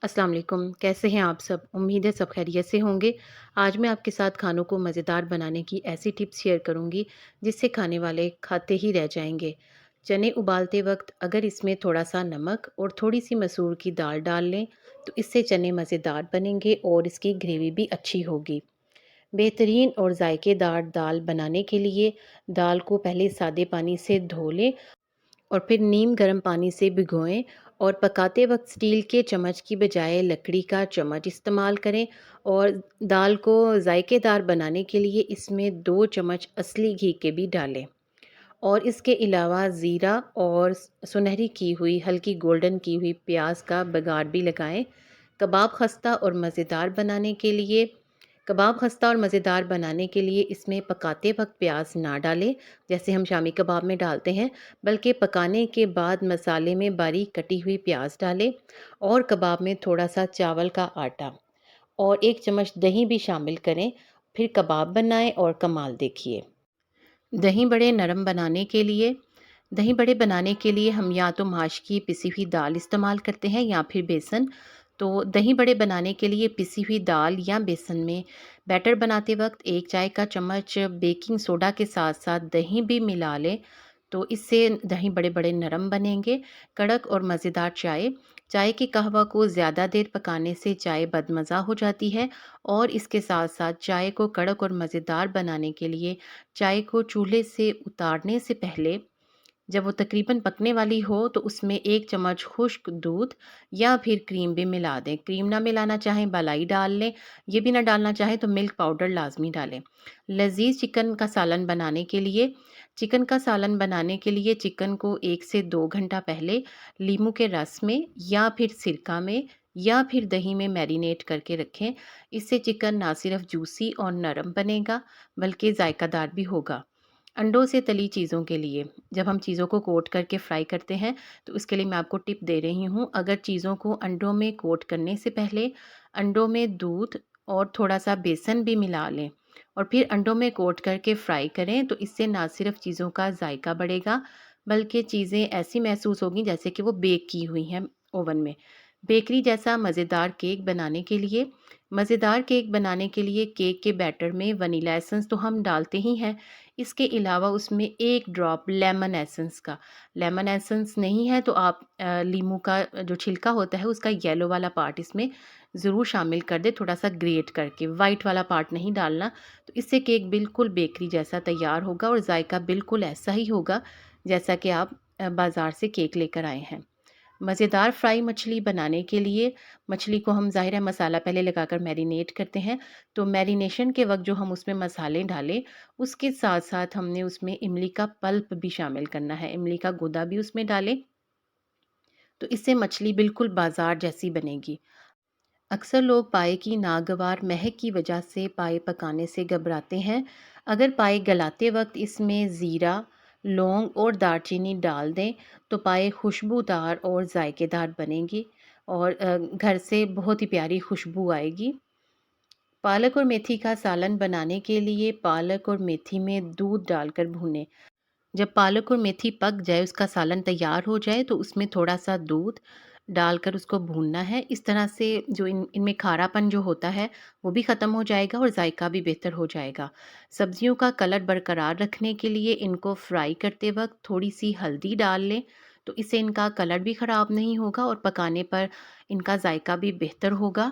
अस्सलाम वालेकुम, कैसे हैं आप सब? उम्मीद है सब खैरियत से होंगे। आज मैं आपके साथ खानों को मज़ेदार बनाने की ऐसी टिप्स शेयर करूँगी, जिससे खाने वाले खाते ही रह जाएँगे। चने उबालते वक़्त अगर इसमें थोड़ा-सा नमक और थोड़ी-सी मसूर की दाल डाल लें, तो इससे चने मज़ेदार बनेंगे और इसकी ग्रेवी भी अच्छी होगी। बेहतरीन और जायकेदार दाल बनाने के लिए दाल को पहले सादे पानी से धो लें और फिर नीम गर्म पानी से भिगोएं और पकाते वक्त स्टील के चम्मच की बजाय लकड़ी का चम्मच इस्तेमाल करें। और दाल को जायकेदार बनाने के लिए इसमें 2 चम्मच असली घी के भी डालें। और इसके अलावा ज़ीरा और सुनहरी की हुई हल्की गोल्डन की हुई प्याज का बघार भी लगाएं। कबाब खस्ता और मज़ेदार बनाने के लिए कबाब खस्ता और मज़ेदार बनाने के लिए इसमें पकाते वक्त प्याज ना डालें, जैसे हम शामी कबाब में डालते हैं, बल्कि पकाने के बाद मसाले में बारीक कटी हुई प्याज डालें और कबाब में थोड़ा सा चावल का आटा और 1 चम्मच दही भी शामिल करें। फिर कबाब बनाएं और कमाल देखिए। दही बड़े नरम बनाने के लिए दही बड़े बनाने के लिए हम या तो माश की पिसी हुई दाल इस्तेमाल करते हैं या फिर बेसन। तो दही बड़े बनाने के लिए पिसी हुई दाल या बेसन में बैटर बनाते वक्त 1 चाय का चम्मच बेकिंग सोडा के साथ साथ दही भी मिला लें, तो इससे दही बड़े बड़े नरम बनेंगे। कड़क और मज़ेदार चाय चाय की कहवा को ज़्यादा देर पकाने से चाय बदमज़ा हो जाती है। और इसके साथ साथ चाय को कड़क और मज़ेदार बनाने के लिए चाय को चूल्हे से उतारने से पहले, जब वो तकरीबन पकने वाली हो, तो उसमें 1 चम्मच खुश्क दूध या फिर क्रीम भी मिला दें। क्रीम ना मिलाना चाहें मलाई डाल लें, ये भी ना डालना चाहें तो मिल्क पाउडर लाजमी डालें। लजीज चिकन का सालन बनाने के लिए चिकन को 1 से 2 घंटा पहले लीमू के रस में या फिर सिरका में या फिर दही में मैरिनेट करके रखें। इससे चिकन ना सिर्फ जूसी और नरम बनेगा, बल्कि जायकादार भी होगा। अंडों से तली चीज़ों के लिए, जब हम चीज़ों को कोट करके फ्राई करते हैं, तो उसके लिए मैं आपको टिप दे रही हूँ। अगर चीज़ों को अंडों में कोट करने से पहले अंडों में दूध और थोड़ा-सा बेसन भी मिला लें और फिर अंडों में कोट करके फ्राई करें, तो इससे ना सिर्फ चीज़ों का जायका बढ़ेगा, बल्कि चीज़ें ऐसी महसूस होंगी जैसे कि वो बेक की हुई हैं ओवन में। बेकरी जैसा मज़ेदार केक बनाने के लिए केक के बैटर में वनीला एसेंस तो हम डालते ही हैं। इसके अलावा उसमें 1 ड्रॉप लेमन एसेंस नहीं है तो आप लीमू का जो छिलका होता है उसका येलो वाला पार्ट इसमें ज़रूर शामिल कर दें, थोड़ा-सा ग्रेट करके, वाइट वाला पार्ट नहीं डालना। तो इससे केक बिल्कुल बेकरी जैसा तैयार होगा और जायका बिल्कुल ऐसा ही होगा जैसा कि आप बाज़ार से केक लेकर आए हैं। मज़ेदार फ्राई मछली बनाने के लिए मछली को हम ज़ाहिर है मसाला पहले लगाकर मैरिनेट करते हैं। तो मैरिनेशन के वक़्त जो हम उसमें मसाले डालें, उसके साथ-साथ हमने उसमें इमली का पल्प भी शामिल करना है, इमली का गूदा भी उसमें डालें, तो इससे मछली बिल्कुल बाज़ार जैसी बनेगी। अक्सर लोग पाए की नागवार महक की वजह से पाए पकाने से घबराते हैं। अगर पाए गलाते वक्त इसमें ज़ीरा, लौंग और दालचीनी डाल दें, तो पाए खुशबूदार और जायकेदार बनेंगी और घर से बहुत ही प्यारी खुशबू आएगी। पालक और मेथी का सालन बनाने के लिए पालक और मेथी में दूध डालकर भूनें। जब पालक और मेथी पक जाए, उसका सालन तैयार हो जाए, तो उसमें थोड़ा-सा दूध डालकर उसको भूनना है। इस तरह से जो इनमें खारापन जो होता है, वो भी ख़त्म हो जाएगा और जायका भी बेहतर हो जाएगा। सब्जियों का कलर बरकरार रखने के लिए इनको फ्राई करते वक़्त थोड़ी-सी हल्दी डाल लें, तो इससे इनका कलर भी ख़राब नहीं होगा और पकाने पर इनका जायका भी बेहतर होगा।